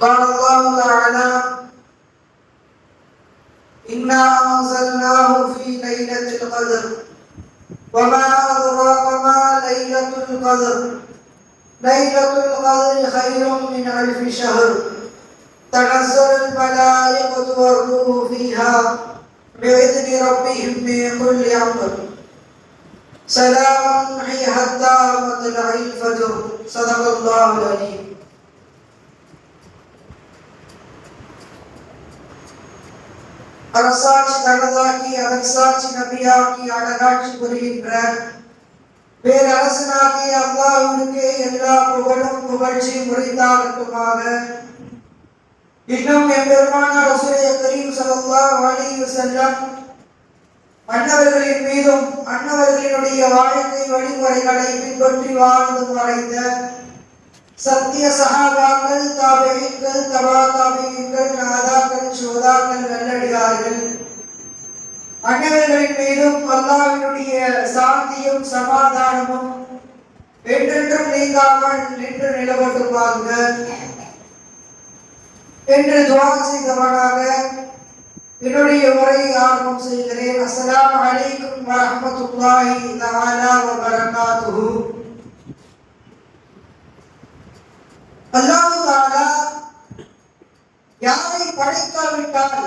قال الله تعالى: إنا أنزلناه في ليلة القدر وما أدراك ما ليلة القدر ليلة القدر خير من ألف شهر تنزل الملائكة والروح فيها بإذن ربهم من كل أمر سلام هي حتى مطلع الفجر. صدق الله العليم. அரசாட்சி தனதாக்கி அரசாட்சி நபியாக்கி அழகாட்சி புரிகின்ற பேரரசனாகிய அல்லாஹ்வுக்கே எல்லா புகழும் புகழ்ச்சியும் உரித்தாகட்டுமாக. இன்னும் எம்பெருமானார் ரசூலுல்லாஹி கரீம் ஸல்லல்லாஹு அலைஹி வஸல்லம் அன்னவர்களின் மீதும் அன்னவர்களினுடைய வாழ்க்கை வழிமுறைகளை பின்பற்றி வாழ்ந்து மறைந்த சத்திய சஹாபாக்கள், தாபிஈன்கள், தபா தாபிஈன்கள், நாதாக்கள், ஷுஹதாக்கள், நல்லடியார்கள் அனைவர்களின் மீதும் அல்லாஹ்வினுடைய சாந்தியும் சமாதானமும் என்றென்றும் நீங்காமல் நின்று நிலவட்டுமாக என்று துஆ செய்தவனாக என்னுடைய உரையை ஆரம்பம் செய்கிறேன். அஸ்ஸலாமு அலைக்கும் வரஹ்மத்துல்லாஹி தஆலா வபரகாத்துஹு. அல்லாஹ் தஆலா யாரை படைக்காவிட்டால்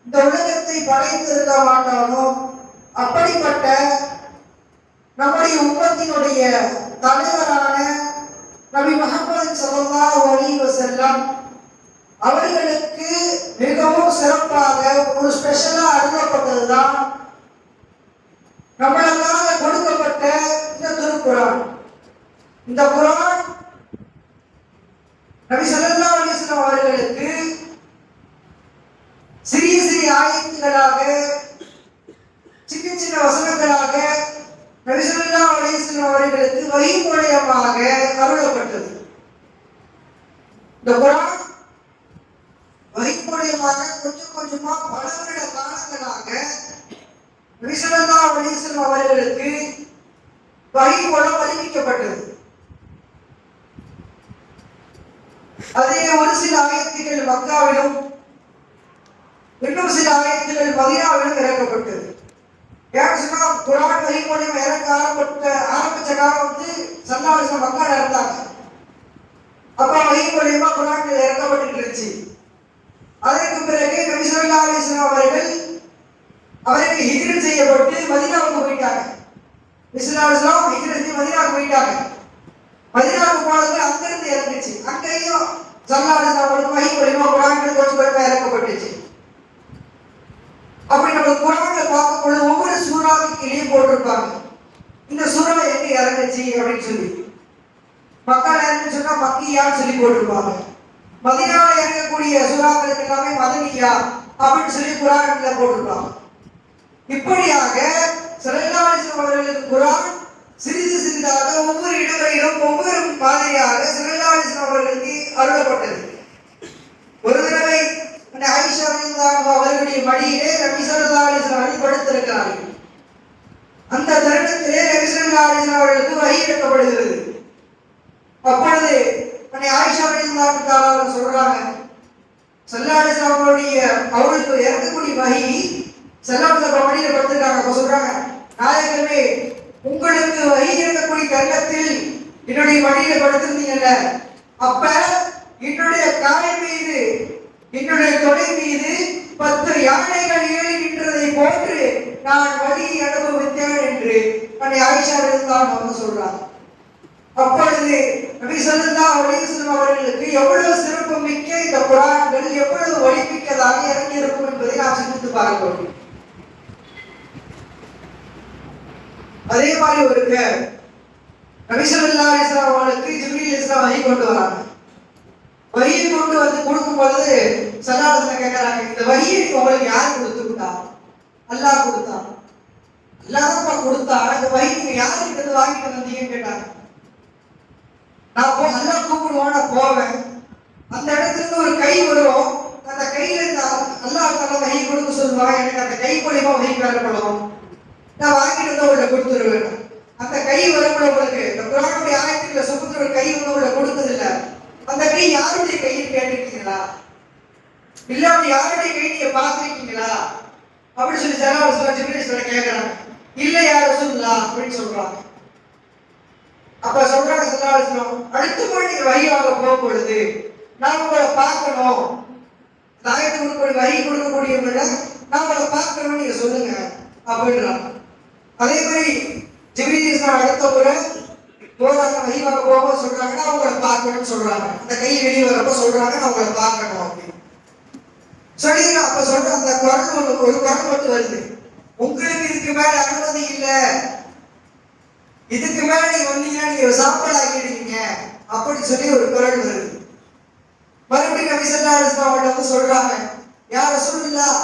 இந்த உலகத்தை படைத்திருக்க மாட்டானோ அப்படிப்பட்ட நம்முடைய உம்மத்தினுடைய தலைவரான நபி முஹம்மது ஸல்லல்லாஹு அலைஹி வஸல்லம் அவர்களுக்கு மிகவும் சிறப்பாக ஒரு ஸ்பெஷலா அருளப்பட்டதுதான் நம்மளுக்காக கொடுக்கப்பட்ட இந்த திருக்குர்ஆன். இந்த குர்ஆன் நபி ஸல்லல்லாஹு அலைஹி வஸல்லம் அவர்களுக்கு சிறிய சிறிய ஆயத்துகளாக, சின்ன சின்ன வசனங்களாக நபி ஸல்லல்லாஹு அலைஹி வஸல்லம் அவர்களுக்கு வஹி மூலமாக அருளப்பட்டது. இந்த குர்ஆன் வஹி மூலமாக கொஞ்சம் கொஞ்சமா பல வருட காலங்களாக நபி ஸல்லல்லாஹு அலைஹி வஸல்லம் அவர்களுக்கு வஹி மூலம் அறிவிக்கப்பட்டது. அதே ஒரு சில ஆயத்துகள் மக்காவிலும் இன்னும் சில ஆயத்துகள் மதீனாவிலும் இறக்கப்பட்டது. ஏன்னு சொன்னா குர்ஆன் வஹி மூலம் இறக்க ஆரம்பிச்ச காலம் ஸல்லல்லாஹு அலைஹி வஸல்லம் மக்கால இருந்தாங்க. அப்ப வஹி மூலமா குர்ஆன் இறக்கப்பட்டு இருந்துச்சு. அதற்கு பிறகு நபி ஸல்லல்லாஹு அலைஹி வஸல்லம் அவர்கள் ஹிஜ்ரத் செய்யப்பட்டு மதீனாவுக்கு போயிட்டாங்க. நபி ஸல்லல்லாஹு அலைஹி வஸல்லம் ஹிஜ்ரத் செய்து மதீனாவுக்கு போயிட்டாங்க. மதீனாவுக்கு போனது அங்கிருந்து இறங்குச்சு. அங்கேயும் ஸல்லல்லாஹு அலைஹி வஸல்லம் வஹி மூலமா குர்ஆன் கொஞ்சம் கொஞ்சமா இறக்கப்பட்டுச்சு. அப்படி நம்ம குர்ஆன்ல பார்க்கும் பொழுது ஒவ்வொரு சூறாவுக்கு கீழே போட்டிருப்பாங்க இந்த சூறா எங்க இறங்குச்சு அப்படின்னு சொல்லி. மக்கால இறங்குன்னு சொன்னா மக்கியான்னு சொல்லி போட்டிருப்பாங்க. மதீனாவில் இறங்கக்கூடிய சூறாக்களுக்கு எல்லாமே மதனியா அப்படின்னு சொல்லி குர்ஆன்ல போட்டிருப்பாங்க. இப்படியாக ஸல்லல்லாஹு அலைஹி வஸல்லம் அவர்களுக்கு குர்ஆன் சிறிது சிறிதாக ஒவ்வொரு இடங்களிலும் ஒவ்வொரு மாதிரியாக ஸல்லல்லாஹு அலைஹி வஸல்லம் அவர்களுக்கு அருளப்பட்டது. ஒரு தடவை ஆயிஷா ரலியல்லாஹு அவர்களுடைய மடியிலே நபி ஸல்லல்லாஹு அலைஹி வஸல்லம் படுத்திருக்கிறார்கள். அந்த தருணத்திலே நபி ஸல்லல்லாஹு அலைஹி வஸல்லம் அவர்களுக்கு வஹி இறக்கப்படுகிறது. அப்பொழுது ஆயிஷா ரலியல்லாஹு தஆலா சொல்றாங்க, ஸல்லல்லாஹு அலைஹி வஸல்லம் அவர்களுக்கு இறக்கக்கூடிய வஹி ஸல்லல்லாஹு அலைஹி வஸல்லம் மடியில படுத்திருக்காங்க. அப்ப சொல்றாங்க, நாயகமே உங்களுக்கு வஹி இறக்கக்கூடிய தருணத்தில் என்னுடைய மடியில படுத்திருந்தீங்கல்ல, அப்ப என்னுடைய காலை மீது என்னுடைய தொடை மீது 10 யானைகள் ஏறி நின்றதை போன்று நான் வலியை அனுபவித்தேன் என்று ஆயிஷா ரலியல்லாஹு அன்ஹா சொல்றாங்க. அப்பொழுது நபி ஸல்லல்லாஹு அலைஹி வஸல்லம் அவர்களுக்கு எவ்வளவு சிறப்பு மிக்க இந்த குர்ஆன்கள் எவ்வளவு வலிமிக்கதாக இறங்கி இருக்கும் என்பதை நாம் சிந்தித்து பார்க்க வேண்டும். அதே மாதிரி ஒரு நபி ஸல்லல்லாஹு அலைஹி வஸல்லம் அவர்களுக்கு ஜிப்ரீல் அலைஹிஸ்ஸலாம் வஹி கொண்டு வராங்க. வஹி கொண்டு வந்து கொடுக்கும் பொழுது ஸல்லல்லாஹு அலைஹி வஸல்லம் கேட்கறாங்க, இந்த வஹியை உங்களுக்கு யார் கொடுத்துட்டா? அல்லாஹ் கொடுத்தான். அல்லாஹ் தான் கொடுத்தா. இந்த வஹி நீங்க யார்கிட்ட இருந்து வாங்கிட்டு வந்தீங்கன்னு கேட்டாங்க. நான் அல்லாஹ் கூப்பிடுவான், நான் போவேன். அந்த இடத்துல இருந்து ஒரு கை வரும். அந்த கையில இருந்து அல்லாஹ் தஆலா வஹி கொடுக்க சொல்லுவாங்க. எனக்கு அந்த கை மூலமா வஹி பெறப்படும். நான் வாங்கிட்டு வந்து உங்களை கொடுத்துருவேன். அந்த கை வரப்பட உங்களுக்கு இந்த குர்ஆனுடைய ஆயத்துல சுமந்திர கை வந்து உங்களை கொடுத்தது இல்லை. அந்த கை யாருடைய கையில் கேட்டிருக்கீங்களா? பார்த்திருக்கீங்களா, இல்ல அப்படி யாருடைய கை நீங்க பார்த்திருக்கீங்களா அப்படின்னு சொல்லி சல்லல்லாஹு ஜிப்ரீல் சொல்ல கேட்கிறாங்க. இல்ல யா ரசூலுல்லாஹ் அப்படின்னு சொல்றாங்க. அப்ப சொல்றாங்க சல்லல்லாஹு அடுத்த முறை நீங்க வஹி வாங்க போகும் பொழுது நான் உங்களை பார்க்கணும், தாயத்து கொடுக்கக்கூடிய வஹி கொடுக்கக்கூடியவங்க நான் உங்களை பார்க்கணும்னு நீங்க சொல்லுங்க அப்படின்றாங்க. அதே மாதிரி ஜிப்ரீல் அடுத்த முறை போறாங்க, வஹி வாங்க போகும்போது சொல்றாங்க நான் உங்களை பார்க்கணும்னு சொல்றாங்க. அந்த கை வெளியே வரப்ப சொல்றாங்க நான் உங்களை பார்க்கணும் அப்படின்னு சொல்லி அப்ப சொல்ற அந்த குரல் ஒரு குரல் மட்டும் வருது, உங்களுக்கு இதுக்கு மேல அனுமதி இல்ல, இதுக்கு மேல நீங்க வந்தீங்கன்னா நீங்க சாப்பாடு ஆகிடுவீங்க அப்படின்னு சொல்லி ஒரு குரல் வருது. மறுபடியும் நபி ஸல்லல்லாஹு அலைஹி வஸல்லம் வந்து சொல்றாங்க, யா ரசூலுல்லாஹ்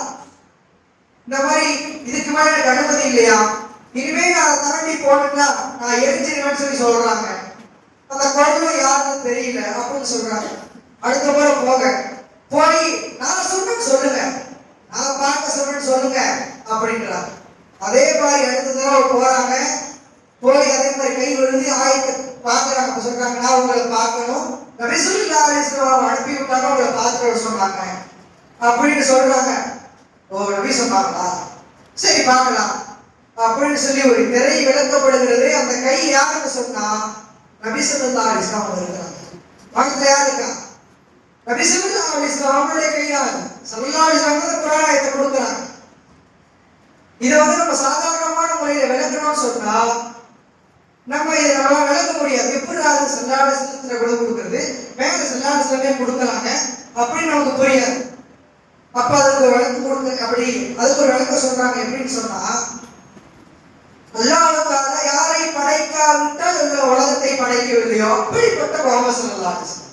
இந்த மாதிரி இதுக்கு மேல எனக்கு அனுமதி இல்லையா, இனிமே நான் தாண்டி போனேன்னா நான் எரிஞ்சிருவேன்னு சொல்லி சொல்றாங்க. அந்த குரலும் யாருன்னு தெரியல அப்படின்னு சொல்றாங்க. அடுத்த முறை போய் நான் சொன்னேன்னு சொல்லுங்க, நான் பார்க்க சொன்னேன்னு சொல்லுங்க அப்படின்றாங்க. அதே மாதிரி அடுத்த தடவை போறாங்க, போய் அதே மாதிரி கை விழுந்து ஆயத்தை பார்க்கறாங்க. அப்ப சொல்றாங்க நான் உங்களை பார்க்கணும், நபி ஸல்லல்லாஹு அலைஹி வஸல்லம் அனுப்பி விட்டாங்க உங்களை பார்த்துட்டு சொன்னாங்க அப்படின்னு சொல்றாங்க. ஓ நபி சொன்னாங்களா, சரி பார்க்கலாம் அப்படின்னு சொல்லி ஒரு திரை விளக்கப்படுகிறது. அந்த கை யாருன்னு சொன்னா நபி ஸல்லல்லாஹு அலைஹி வஸல்லம் இருக்கிறாங்க. பக்கத்துல யார் இருக்கா, நபி ஸல்லல்லாஹு அலைஹி வஸல்லம் அவங்களுடைய கையால ஸல்லல்லாஹு அலைஹி வஸல்லம் குர்ஆன் ஆயத்தை கொடுக்குறாங்க. இதை வந்து நம்ம சாதாரணமான முறையில விளக்கணும்னு சொன்னா நம்ம இதை நம்ம விளக்க முடியாது. எப்படி அது ஸல்லல்லாஹு அலைஹி வஸல்லம் கொடுக்குறது, மேல ஸல்லல்லாஹு அலைஹி வஸல்லம் கொடுக்குறாங்க அப்படின்னு நமக்கு புரியாது. அப்ப அதுக்கு விளக்கம் கொடுக்க அப்படி அதுக்கு ஒரு விளக்கம் சொல்றாங்க. எப்படின்னு சொன்னா அல்லாஹ் தஆலா யாரை படைக்காவிட்டால் இந்த உலகத்தை படைக்கவில்லையோ அப்படிப்பட்ட முஹம்மது ஸல்லல்லாஹு அலைஹி வஸல்லம்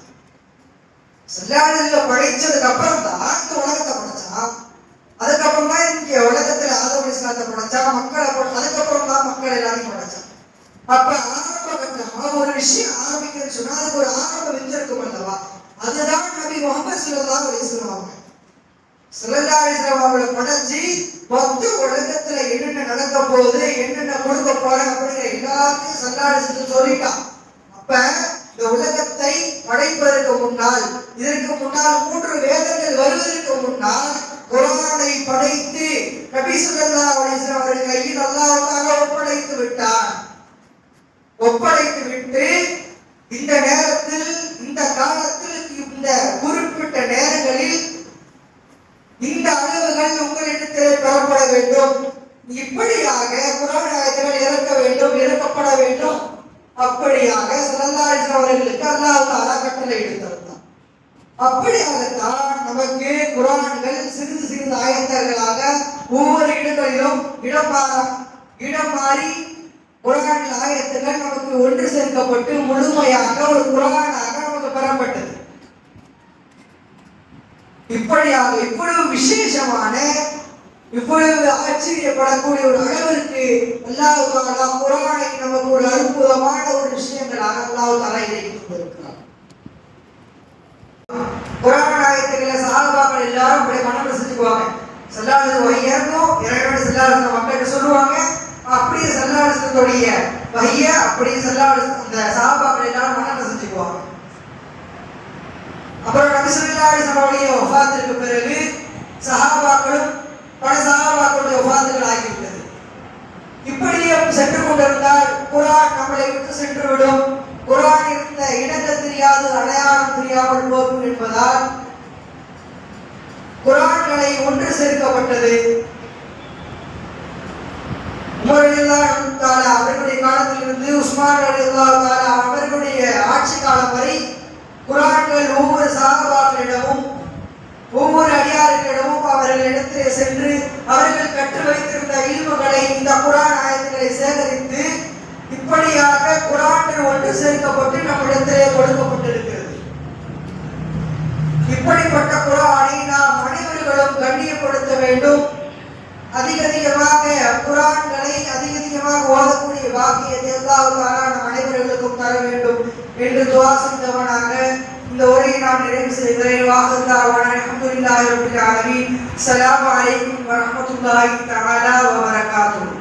சல்லாஹ்ல படைச்சதுக்கு அப்புறம் தான் இந்த உலகத்தை படைச்சான். அதுக்கப்புறம் தான் இங்க உலகத்துல ஆதம் அலைஹிஸ்ஸலாத்தை படைச்சான், மக்களை அதுக்கப்புறம் தான் மக்கள் எல்லாரையும் படைச்சான். அப்ப ஆரம்ப கட்டமா ஒரு விஷயம் ஆரம்பிக்கிறதுன்னு சொன்னா அதுக்கு ஒரு ஆரம்ப வித்திருக்கும் அல்லவா, அதுதான் நபி முஹம்மது ஸல்லல்லாஹு அலைஹி வஸல்லம் ஸல்லல்லாஹு அலைஹி வஸல்லம் அவங்களை படைச்சு மொத்த உலகத்துல என்னென்ன நடக்க போகுது, என்னென்ன கொடுக்க போறேன் அப்படிங்கிற எல்லாத்தையும் ஸல்லல்லாஹு அலைஹி வஸல்லம் சொல்லிட்டான். அப்ப இந்த உலகத்தை படைப்பதற்கு முன்னால், இதற்கு முன்னால் 3 வேதங்கள் வருவதற்கு முன்னால் குர்ஆனை படைத்து நபி ஸல்லல்லாஹு அலைஹி வஸல்லம் அவர்கள் கையில் அல்லாஹ் தஆலா ஒப்படைத்து விட்டார். ஒப்படைத்து விட்டு இந்த நேரத்தில், இந்த காலத்தில், இந்த குறிப்பிட்ட நேரங்களில் இந்த அளவுகள் உங்களிடத்தில் பெறப்பட வேண்டும், இப்படியாக குர்ஆன் ஆயத்துகள் இறக்க வேண்டும், இறக்கப்பட வேண்டும், அப்படியாக ஸல்லல்லாஹு அலைஹி வஸல்லம் அவர்களுக்கு அல்லாஹ் தஆலா கட்டளை இட்டிருந்தார். அப்படியாகத்தான் நமக்கு குர்ஆன்கள் சிறிது சிறிது ஆயத்தங்களாக ஒவ்வொரு இடங்களிலும் இடம் மாறி குர்ஆன் ஆயத்துகள் நமக்கு ஒன்று சேர்க்கப்பட்டு முழுமையாக ஒரு குர்ஆனாக நமக்கு பெறப்பட்டது. இப்படியாக இவ்வளவு விசேஷமான, இவ்வளவு ஆச்சரியப்படக்கூடிய ஒரு அளவிற்கு அல்லாஹ் தஆலா குர்ஆனை நமக்கு ஒரு அற்புதமான ஒரு விஷயங்களாக அல்லாஹ் தஆலா இறக்கி தந்திருக்கிறார். குர்ஆன் ஆயத்துக்களை சஹாபாக்கள் எல்லாரும் அப்படியே மனனம் செஞ்சுக்குவாங்க. ஸல்லல்லாஹு அலைஹி வஸல்லம் இறங்கும், இறங்கின ஸல்லல்லாஹு அலைஹி வஸல்லம் மக்களுக்கு சொல்லுவாங்க. அப்படியே ஸல்லல்லாஹு அலைஹி வஸல்லமுடைய வஹிய அப்படியே ஸல்லல்லாஹு அலைஹி வஸல்லம் அந்த சஹாபாக்கள் எல்லாரும் மனனம் செஞ்சுக்குவாங்க. அப்புறம் நபி ஸல்லல்லாஹு அலைஹி வஸல்லம் வஃபாத்திற்கு பிறகு சஹாபாக்களும் பல சஹாபாக்களுடைய வஃபாத்துகள் ஆகிவிட்டது. இப்படியே சென்று கொண்டிருந்தால் குர்ஆன் நம்மளை விட்டு சென்று விடும், குர்ஆன் இருந்த இடங்கள் தெரியாது, அடையாளம் தெரியாமல் போகும் என்பதால் குர்ஆன்களை ஒன்று சேர்க்கப்பட்டது. உமர் ரலியல்லாஹு தஆலா அவர்களுடைய காலத்திலிருந்து உஸ்மான் ரலியல்லாஹு தஆலா அவர்களுடைய ஆட்சி காலம் வரை குர்ஆன்கள் ஒவ்வொரு சஹாபாக்களிடமும் ஒவ்வொரு அடியார்களிடமும் அவர்களிடத்திலே சென்று அவர்கள் கற்று வைத்திருந்த இல்முகளை, இந்த குர்ஆன் ஆயத்துக்களை சேகரித்து இப்படியாக குர்ஆன்கள் ஒன்று சேர்க்கப்பட்டு நம்மிடத்திலே கொடுக்கப்பட்டிருக்கிறது. இப்படிப்பட்ட குர்ஆனை நாம் அனைவர்களும் கண்ணியப்படுத்த வேண்டும். அதிகமாக குர்ஆன்களை அதிகமாக ஓதக்கூடிய பாக்கியத்தை அல்லாஹ் தஆலா நம் அனைவர்களுக்கும் தர வேண்டும் என்று துஆ செய்தவனாக இந்த உரையை நாம் நிறைவு செய்கிறேன். வாஹிதாவான அல்ஹம்துலில்லாஹி ரப்பில் ஆலமீன். அஸ்ஸலாமு அலைக்கும் வரஹ்மத்துல்லாஹி தஆலா வ பரகாத்துஹு.